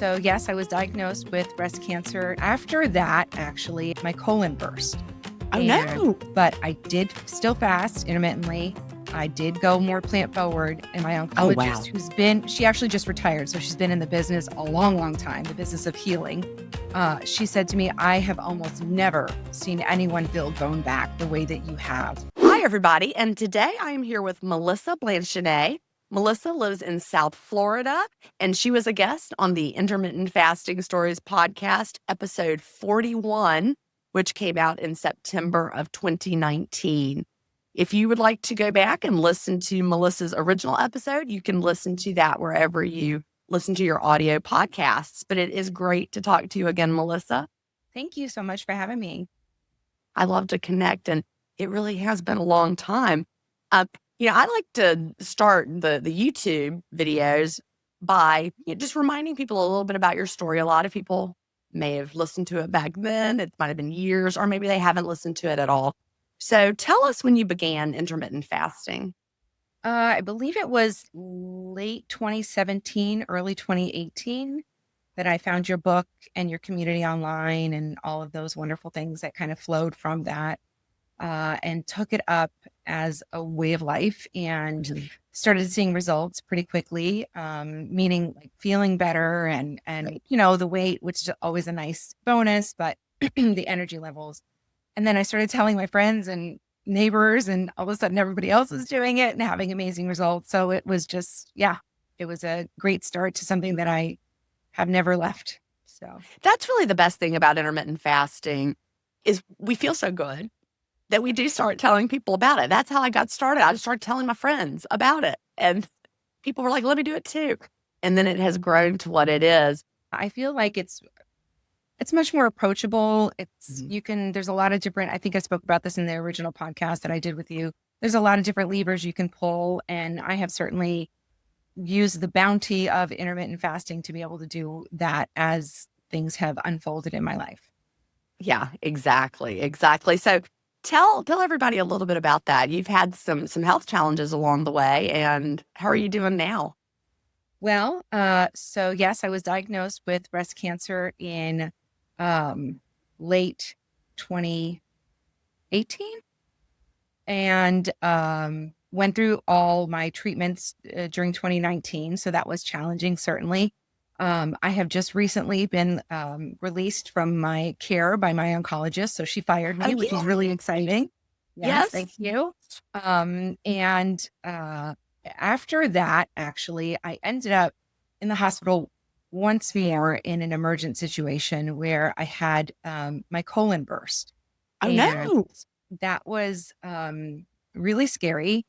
So yes, I was diagnosed with breast cancer. After that, actually, my colon burst. Oh, no. But I did still fast intermittently. I did go more plant forward. And my oncologist, she actually just retired. So she's been in the business a long, long time, the business of healing. She said to me, I have almost never seen anyone build bone back the way that you have. Hi, everybody. And today I am here with Melissa Blanchenay. Melissa lives in South Florida, and she was a guest on the Intermittent Fasting Stories podcast, episode 41, which came out in September of 2019. If you would like to go back and listen to Melissa's original episode, you can listen to that wherever you listen to your audio podcasts. But it is great to talk to you again, Melissa. Thank you so much for having me. I love to connect, and it really has been a long time. I like to start the YouTube videos by just reminding people a little bit about your story. A lot of people may have listened to it back then. It might have been years, or maybe they haven't listened to it at all. So tell us when you began intermittent fasting. I believe it was late 2017, early 2018 that I found your book and your community online and all of those wonderful things that kind of flowed from that, and took it up as a way of life and started seeing results pretty quickly, meaning like feeling better and the weight, which is always a nice bonus, but the energy levels. And then I started telling my friends and neighbors, and all of a sudden everybody else was doing it and having amazing results. So it was just, it was a great start to something that I have never left. So that's really the best thing about intermittent fasting is we feel so good that we do start telling people about it. That's how I got started. I just started telling my friends about it, and people were like, let me do it too. And then it has grown to what it is. I feel like it's much more approachable. There's a lot of different, I think I spoke about this in the original podcast that I did with you. There's a lot of different levers you can pull. And I have certainly used the bounty of intermittent fasting to be able to do that as things have unfolded in my life. Yeah, exactly. So tell everybody a little bit about that. You've had some health challenges along the way, and how are you doing now? Well, so yes, I was diagnosed with breast cancer in late 2018 and went through all my treatments during 2019. So that was challenging, certainly. I have just recently been released from my care by my oncologist. So she fired me, which is really exciting. Yes. Thank you. And after that, actually, I ended up in the hospital once more in an emergent situation where I had my colon burst. Oh, no. That was really scary.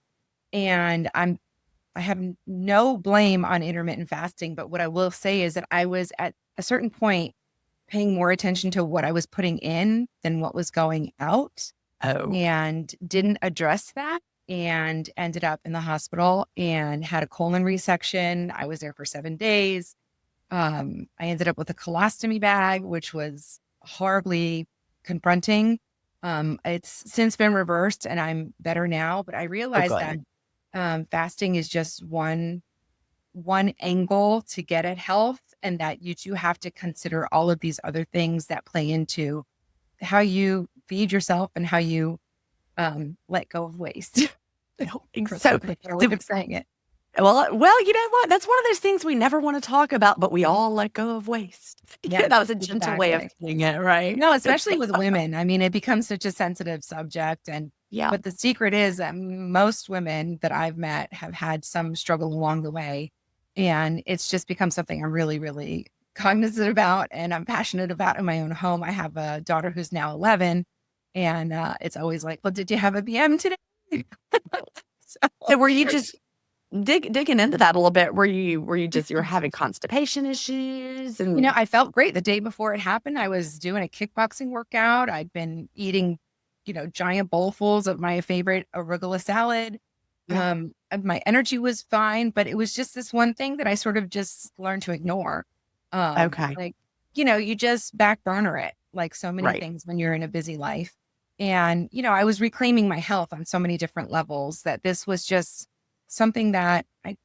And I have no blame on intermittent fasting, but what I will say is that I was at a certain point paying more attention to what I was putting in than what was going out. Oh. And didn't address that and ended up in the hospital and had a colon resection. I was there for 7 days. I ended up with a colostomy bag, which was horribly confronting. It's since been reversed and I'm better now, but I realized that fasting is just one angle to get at health, and that you do have to consider all of these other things that play into how you feed yourself and how you let go of waste. So I'm saying it. Well, you know what? That's one of those things we never want to talk about, but we all let go of waste. Yeah, that was a gentle way of saying it, right? No, especially with women. I mean, it becomes such a sensitive subject. But the secret is that most women that I've met have had some struggle along the way. And it's just become something I'm really, really cognizant about and I'm passionate about in my own home. I have a daughter who's now 11, and it's always like, well, did you have a BM today? So were you just digging into that a little bit? You're having constipation issues? And I felt great the day before it happened. I was doing a kickboxing workout. I'd been eating, giant bowlfuls of my favorite arugula salad. My energy was fine, but it was just this one thing that I sort of just learned to ignore. Okay. You just back burner it like so many things when you're in a busy life. And, I was reclaiming my health on so many different levels that this was just something that I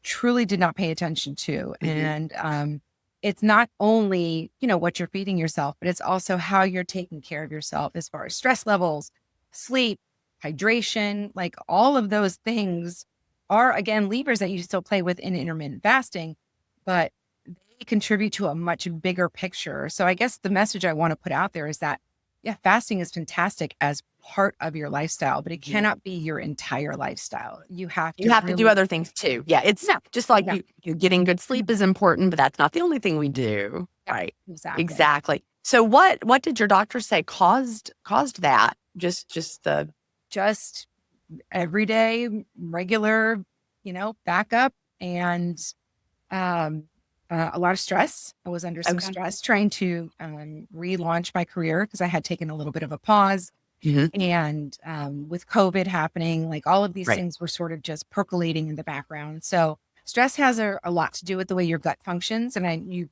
truly did not pay attention to. Mm-hmm. And it's not only, what you're feeding yourself, but it's also how you're taking care of yourself as far as stress levels, sleep, hydration, like all of those things are again levers that you still play with in intermittent fasting, but they contribute to a much bigger picture. So I guess the message I want to put out there is that, yeah, fasting is fantastic as part of your lifestyle, but it Mhm. cannot be your entire lifestyle. You have You to have to do really, other things too. Yeah, it's no, just like no, you getting good sleep is important, but that's not the only thing we do. yeah, Right. exactly. Exactly. So what did your doctor say caused that? Just the Just everyday, regular, backup and um, a lot of stress. I was under some okay. stress trying to relaunch my career because I had taken a little bit of a pause. Mhm. And with COVID happening, like all of these Right. things were sort of just percolating in the background. So stress has a lot to do with the way your gut functions. And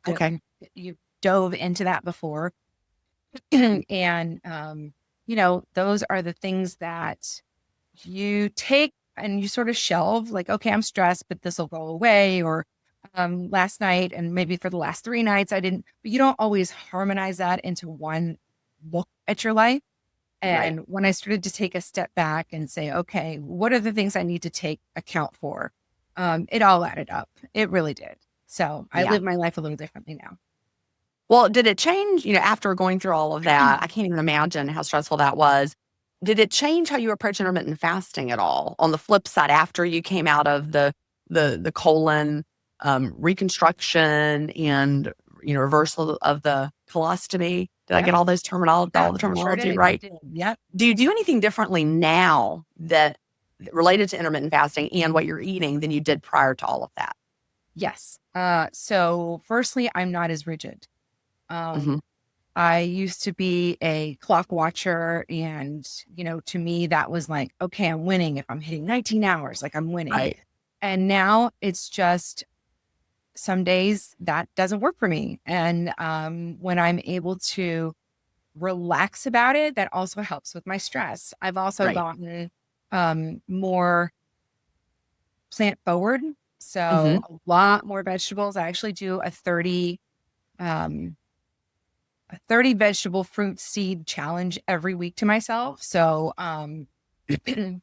Okay. you dove into that before. And, those are the things that you take and you sort of shelve like, okay, I'm stressed, but this will go away. Or last night, and maybe for the last 3 nights, I didn't, but you don't always harmonize that into one look at your life. Right. And when I started to take a step back and say, okay, what are the things I need to take account for? It all added up. It really did. So I Yeah. live my life a little differently now. Well, did it change, after going through all of that? I can't even imagine how stressful that was. Did it change how you approach intermittent fasting at all? On the flip side, after you came out of the colon reconstruction and reversal of the colostomy, did I Yep. get all Yeah, the you sure terminology did. You right? did. Yep. Do you do anything differently now that related to intermittent fasting and what you're eating than you did prior to all of that? Yes. So firstly, I'm not as rigid. Hmm. Um, I used to be a clock watcher, and to me that was like, okay, I'm winning if I'm hitting 19 hours, like I'm winning. Right. And now it's just some days that doesn't work for me. And when I'm able to relax about it, that also helps with my stress. I've also Right. gotten more plant forward. Hmm. So a lot more vegetables. I actually do um, a 30 vegetable fruit seed challenge every week to myself. So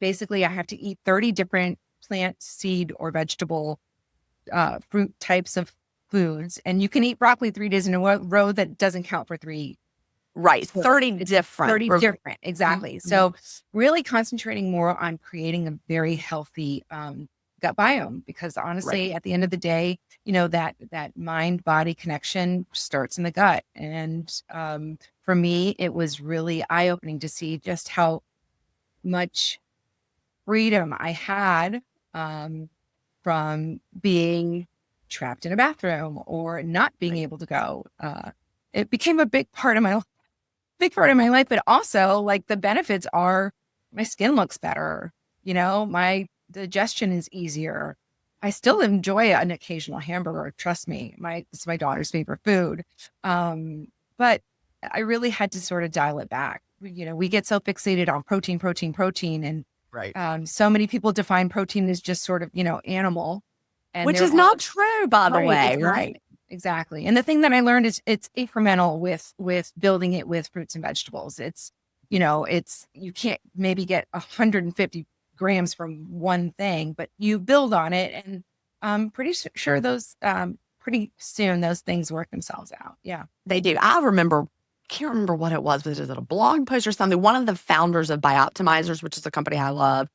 basically I have to eat 30 different plant, seed, or vegetable fruit types of foods. And you can eat broccoli 3 days in a row. That doesn't count for three. Right. So 30 it's different. 30 different. Mhm, Exactly. mhm. So really concentrating more on creating a very healthy gut biome, because Right. honestly, at the end of the day, that mind body connection starts in the gut. And for me, it was really eye opening to see just how much freedom I had um, from being trapped in a bathroom or not being Right. able to go. It became a big part of my life, but also like the benefits are my skin looks better, my digestion is easier. I still enjoy an occasional hamburger. Trust me, it's my daughter's favorite food. But I really had to sort of dial it back. We get so fixated on protein, protein, protein, and Right. so many people define protein as just sort of, animal, and Which there is are not true, by the right, way, right? exactly. Exactly. And the thing that I learned is it's incremental with building it with fruits and vegetables. It's you can't maybe get 150 grams from one thing, but you build on it, and I'm pretty sure those pretty soon those things work themselves out. Yeah. They do. Can't remember what it was it a blog post or something? One of the founders of Bioptimizers, which is a company I love,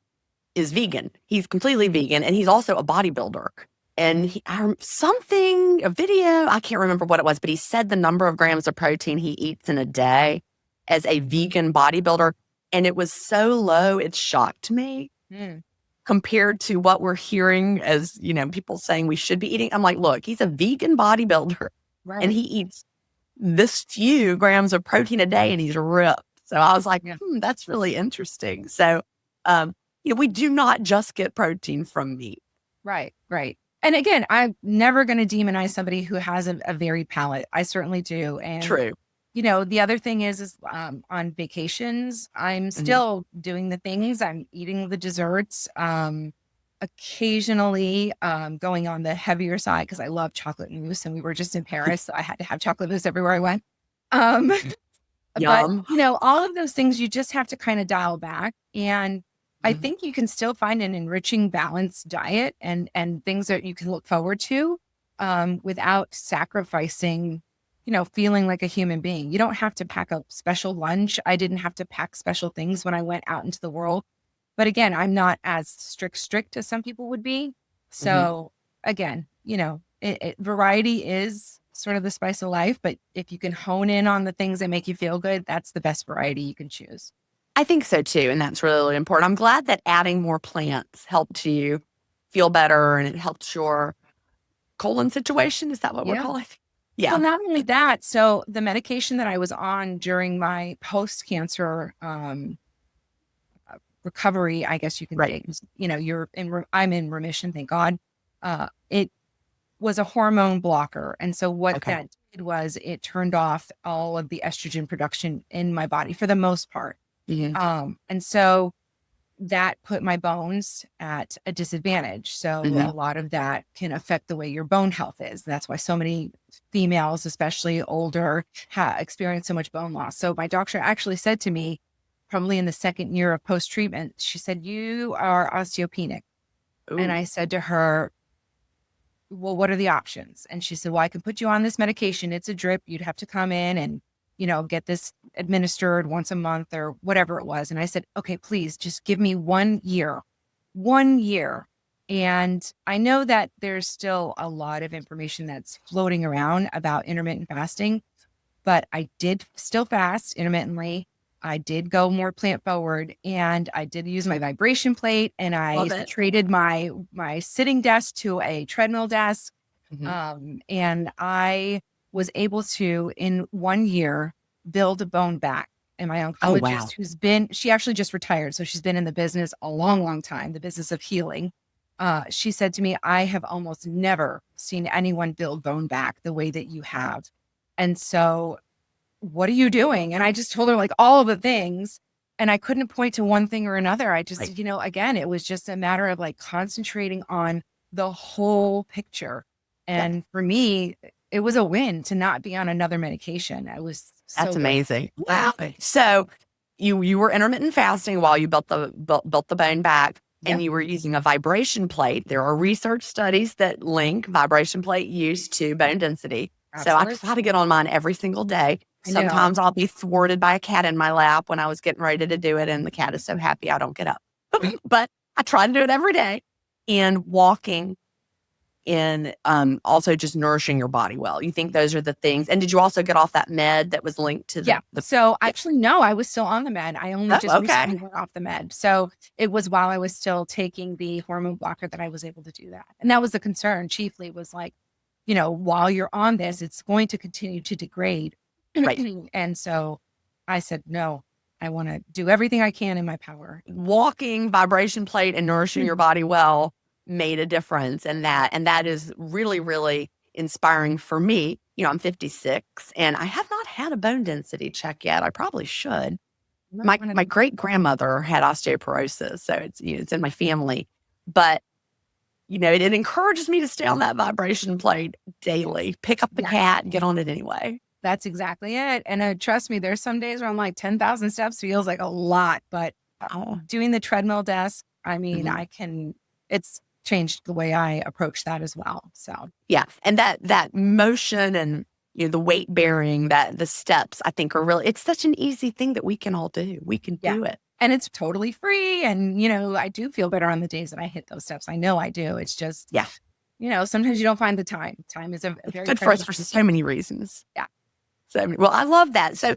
is vegan. He's completely vegan, and he's also a bodybuilder. And a video, I can't remember what it was, but he said the number of grams of protein he eats in a day as a vegan bodybuilder. And it was so low, it shocked me Mm, compared to what we're hearing as, people saying we should be eating. I'm like, look, he's a vegan bodybuilder and right. he eats this few grams of protein a day and he's ripped. So I was like, Yeah. that's really interesting. So, we do not just get protein from meat. Right. Right. And again, I'm never going to demonize somebody who has a varied palate. I certainly do. And True. the other thing is on vacations, I'm Mhm. still doing the things. I'm eating the desserts. occasionally going on the heavier side because I love chocolate mousse, and we were just in Paris, so I had to have chocolate mousse everywhere I went. Um, but Yum. all of those things you just have to kind of dial back. And I Mhm. think you can still find an enriching, balanced diet and things that you can look forward to without sacrificing, feeling like a human being. You don't have to pack a special lunch. I didn't have to pack special things when I went out into the world. But again, I'm not as strict as some people would be. Mhm. So again, variety is sort of the spice of life. But if you can hone in on the things that make you feel good, that's the best variety you can choose. I think so too, and that's really, really important. I'm glad that adding more plants helped you feel better and it helped your colon situation. Is that what we're Yeah. calling it? Well, Yeah. not only that, so the medication that I was on during my post-cancer recovery, I guess you can Right. say, I'm in remission, thank God. It was a hormone blocker. And so what Okay. that did was it turned off all of the estrogen production in my body for the most part. Mhm. And so that put my bones at a disadvantage. So a Mhm. lot of that can affect the way your bone health is. That's why so many females, especially older, experience so much bone loss. So my doctor actually said to me, probably in the second year of post treatment, she said, "You are osteopenic." And Ooh. I said to her, "Well, what are the options?" And she said, "Well, I can put you on this medication. It's a drip. You'd have to come in and, get this administered once a month or whatever it was." And I said, "Okay, please just give me 1 year, 1 year." And I know that there's still a lot of information that's floating around about intermittent fasting, but I did still fast intermittently. I did go more plant forward, and I did use my vibration plate, and I Love it. traded my sitting desk to a treadmill desk. Mhm. And I was able to, in 1 year, build a bone back. And my Oh, wow. oncologist, she actually just retired. So she's been in the business a long, long time, the business of healing. She said to me, "I have almost never seen anyone build bone back the way that you have. And so what are you doing?" And I just told her like all of the things. And I couldn't point to one thing or another. I just, Right. again, it was just a matter of like concentrating on the whole picture. Yep. And for me, it was a win to not be on another medication. I was That's so grateful. amazing. Wow. So you were intermittent fasting while you built the bone back, Yeah, and you were using a vibration plate. There are research studies that link vibration plate use to bone density. So I absolutely. try to get on mine every single day. I know. Sometimes I'll be thwarted by a cat in my lap when I was getting ready to do it, and the cat is so happy I don't get up. But I try to do it every day. And walking in also just nourishing your body well. You think those are the things? And did you also get off that med that was linked to Yeah. the So yeah. actually, no, I was still on the med. I only just Oh, recently okay. went off the med. So it was while I was still taking the hormone blocker that I was able to do that. And that was the concern chiefly was like, while you're on this, it's going to continue to degrade. Right. And so I said, no, I want to do everything I can in my power. Walking, vibration plate, and nourishing your body well made a difference. And that is really, really inspiring for me. I'm 56 and I have not had a bone density check yet. I probably should. You might My want to, great grandmother had osteoporosis, so it's in my family. But it encourages me to stay on that vibration plate daily. Pick up the yeah, cat and get on it anyway. that's exactly it. And trust me, there's some days where I'm like 10,000 steps feels like a lot, but Oh, doing the treadmill desk, I mean, mhm. it's changed the way I approach that as well. So, Yeah, and that motion and the weight bearing, that the steps, I think are really. It's such an easy thing that we can all do. We can yeah. do it. And it's totally free. And, I do feel better on the days that I hit those steps. I know I do. It's just, Yeah, sometimes you don't find the time. Time is a it's very good for us precious for so resource. many reasons. Yeah. Well, I love that. So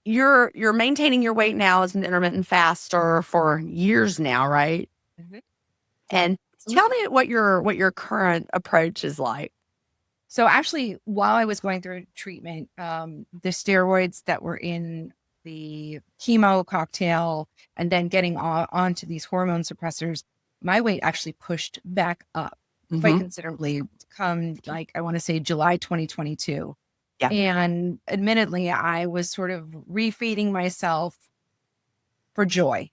you're maintaining your weight now as an intermittent faster for years now, right? Mhm. Yeah. And tell Absolutely. me what your current approach is like. So actually, while I was going through treatment, the steroids that were in the chemo cocktail and then getting onto these hormone suppressors, my weight actually pushed back up quite Hmm. considerably come like I want to say July 2022. Yeah, And admittedly, I was sort of refeeding myself for joy,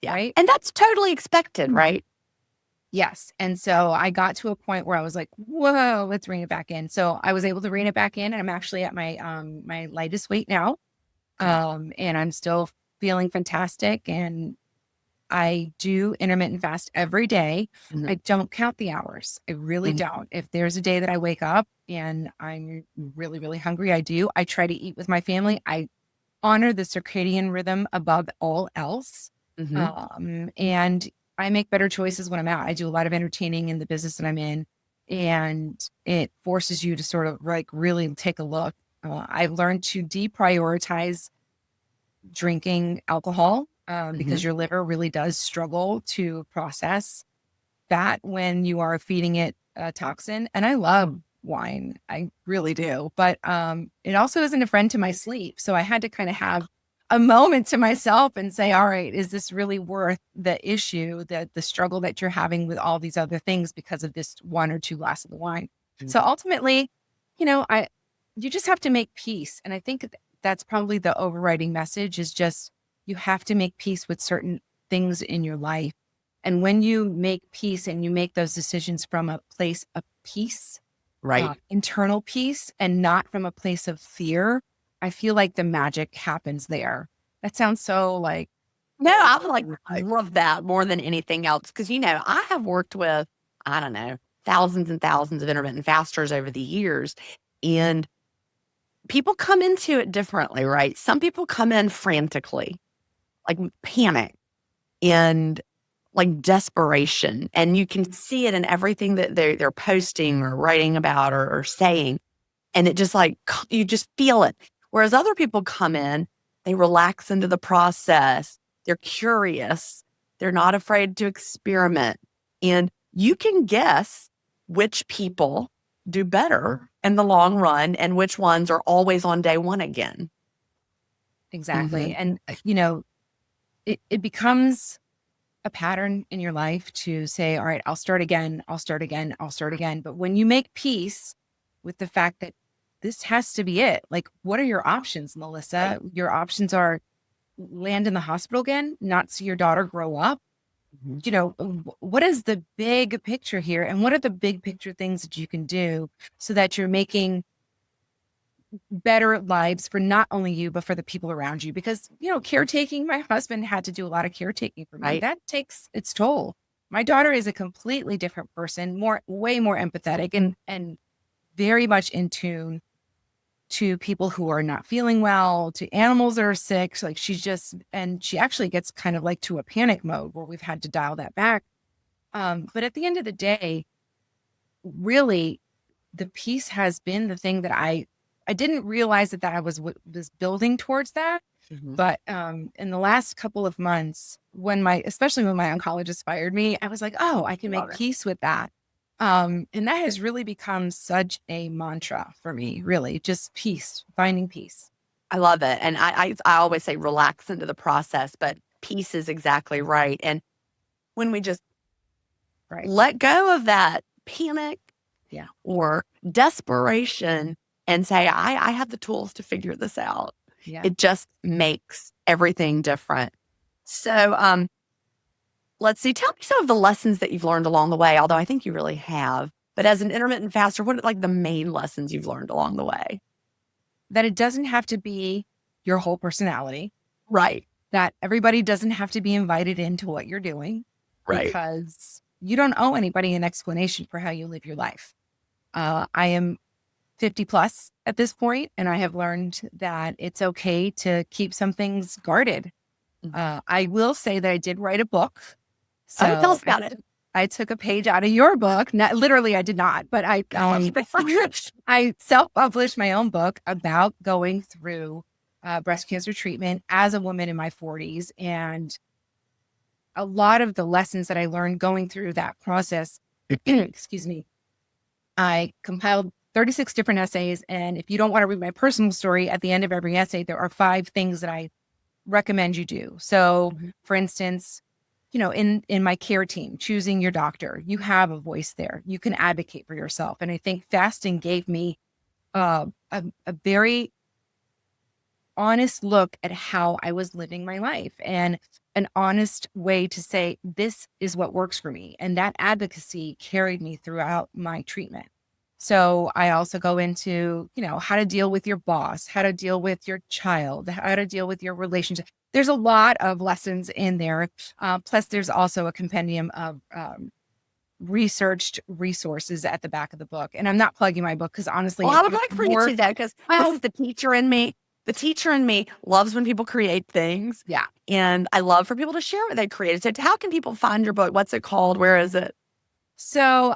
yeah, right? and that's totally expected, right? Yes. And so I got to a point where I was like, whoa, let's rein it back in. So I was able to rein it back in, and I'm actually at my lightest weight now. Wow. And I'm still feeling fantastic. And I do intermittent fast every day. I Mhm, don't count the hours. I really mhm, don't. If there's a day that I wake up and I'm really, really hungry, I do. I try to eat with my family. I honor the circadian rhythm above all else. mhm. And I make better choices when I'm out. I do a lot of entertaining in the business that I'm in, and it forces you to sort of like really take a look. I've learned to deprioritize drinking alcohol because Mhm. your liver really does struggle to process fat when you are feeding it a toxin. And I love wine. I really do. But it also isn't a friend to my sleep. So I had to kind of have a moment to myself and say, all right, is this really worth the issue, the struggle that you're having with all these other things because of this one or two glasses of wine? Mhm. So ultimately, I you just have to make peace. And I think that's probably the overriding message is just you have to make peace with certain things in your life, and when you make peace and you make those decisions from a place of peace, Right. internal peace, and not from a place of fear, I feel like the magic happens there. That sounds so like, No, I would, like, I- love that more than anything else because, I have worked with, I don't know, thousands and thousands of intermittent fasters over the years, and people come into it differently, right? Some people come in frantically, like, panic and, like, desperation, and you can see it in everything that they're posting or writing about or saying. And it just like, you just feel it. Whereas other people come in, they relax into the process. They're curious. They're not afraid to experiment. And you can guess which people do better in the long run and which ones are always on day one again. exactly. Mhm. And, it becomes a pattern in your life to say, all right, I'll start again. I'll start again. I'll start again. But when you make peace with the fact that this has to be it, like, what are your options, Right. Melissa? Your options are land in the hospital again, not see your daughter grow up. Mhm. What is the big picture here? And what are the big picture things that you can do so that you're making better lives for not only you, but for the people around you? Because, caretaking, my husband had to do a lot of caretaking for me. Right. That takes its toll. My daughter is a completely different person, way more empathetic and very much in tune to people who are not feeling well, to animals that are sick. So, like, and she actually gets kind of like to a panic mode where we've had to dial that back. But at the end of the day, really, the peace has been the thing that I didn't realize that I was building towards that. Mhm. But in the last couple of months, especially when my oncologist fired me, I was like, oh, I can Love make it. peace with that. And that has really become such a mantra for me, really, just peace, finding peace. I love it. And I always say relax into the process, but peace is exactly right. And when we just Right. let go of that panic Yeah. or desperation and say, I have the tools to figure this out. Yeah. It just makes everything different. So, let's see. Tell me some of the lessons that you've learned along the way, although I think you really have. But as an intermittent faster, what are like the main lessons you've learned along the way? That it doesn't have to be your whole personality, Right. that everybody doesn't have to be invited into what you're doing Right. because you don't owe anybody an explanation for how you live your life. I am 50 plus at this point, and I have learned that it's okay to keep some things guarded. Mhm. I will say that I did write a book. Oh, tell So us about it. I took a page out of your book. Not literally, I did not, but I self-published my own book about going through breast cancer treatment as a woman in my 40s. And a lot of the lessons that I learned going through that process, excuse me, I compiled 36 different essays. And if you don't want to read my personal story, at the end of every essay, there are 5 things that I recommend you do. So, Mhm. for instance, in my care team, choosing your doctor, you have a voice there. You can advocate for yourself. And I think fasting gave me a very honest look at how I was living my life and an honest way to say, this is what works for me. And that advocacy carried me throughout my treatment. So I also go into, how to deal with your boss, how to deal with your child, how to deal with your relationship. There's a lot of lessons in there. Plus, there's also a compendium of researched resources at the back of the book. And I'm not plugging my book because honestly, Well, I if would you're like for you more, to that because this well, is the teacher in me. The teacher in me loves when people create things. yeah. And I love for people to share what they created. So how can people find your book? What's it called? Where is it? So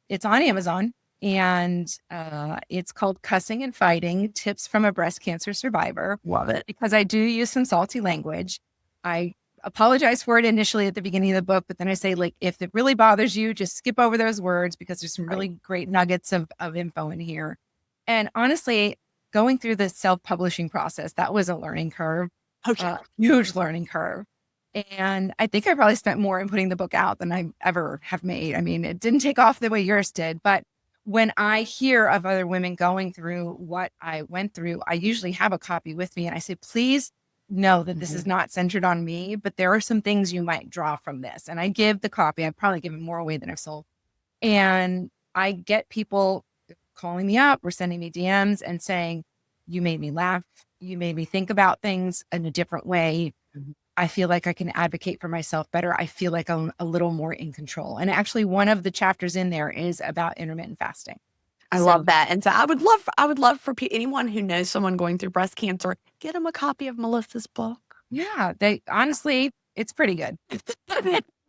it's on Amazon and it's called Cussing and Fighting Tips from a Breast Cancer Survivor. Love it. Because I do use some salty language. I apologize for it initially at the beginning of the book, but then I say, like, if it really bothers you, just skip over those words because there's some Right. really great nuggets of info in here. And honestly, going through the self-publishing process, that was a learning curve, Okay. a huge learning curve. And I think I probably spent more in putting the book out than I ever have made. I mean, it didn't take off the way yours did, but when I hear of other women going through what I went through, I usually have a copy with me and I say, please know that this is not centered on me, but there are some things you might draw from this. And I give the copy. I've probably given more away than I've sold. And I get people calling me up or sending me DMs and saying, you made me laugh. You made me think about things in a different way. Mhm. I feel like I can advocate for myself better. I feel like I'm a little more in control. And actually, one of the chapters in there is about intermittent fasting. I So, love that. And so I would love for anyone who knows someone going through breast cancer, get them a copy of Melissa's book. yeah, they honestly, it's pretty good.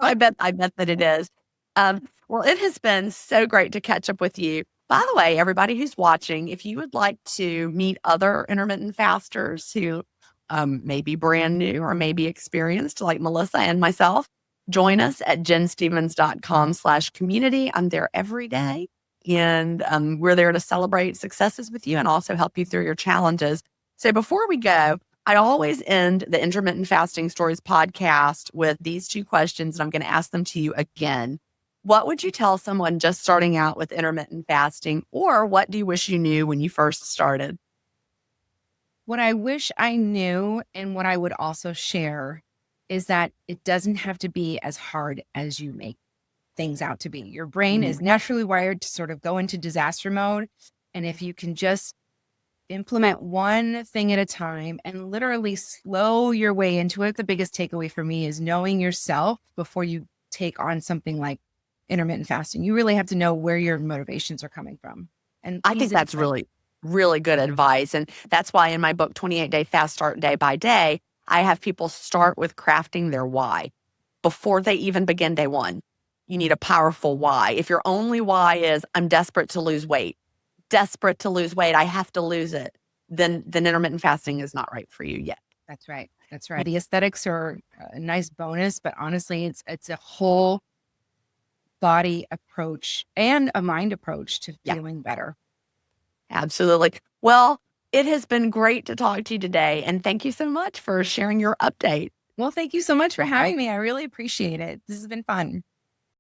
I bet that it is. Well, it has been so great to catch up with you. By the way, everybody who's watching, if you would like to meet other intermittent fasters who may be brand new or may be experienced, like Melissa and myself, join us at jenstevens.com/community. I'm there every day. And we're there to celebrate successes with you and also help you through your challenges. So before we go, I always end the Intermittent Fasting Stories podcast with these two questions, and I'm going to ask them to you again. What would you tell someone just starting out with intermittent fasting, or what do you wish you knew when you first started? What I wish I knew and what I would also share is that it doesn't have to be as hard as you make things out to be. Your brain is Mhm. naturally wired to sort of go into disaster mode. And if you can just implement one thing at a time and literally slow your way into it, the biggest takeaway for me is knowing yourself before you take on something like intermittent fasting. You really have to know where your motivations are coming from and I ease think into that's it. really, really good advice. And that's why in my book, 28-Day Fast Start Day by Day, I have people start with crafting their why before they even begin day one. You need a powerful why. If your only why is, I'm desperate to lose weight, I have to lose it, then intermittent fasting is not right for you yet. That's right. That's right. The aesthetics are a nice bonus, but honestly, it's a whole body approach and a mind approach to Yeah, feeling better. absolutely. Well, it has been great to talk to you today. And thank you so much for sharing your update. Well, thank you so much for having me. I really appreciate it. This has been fun.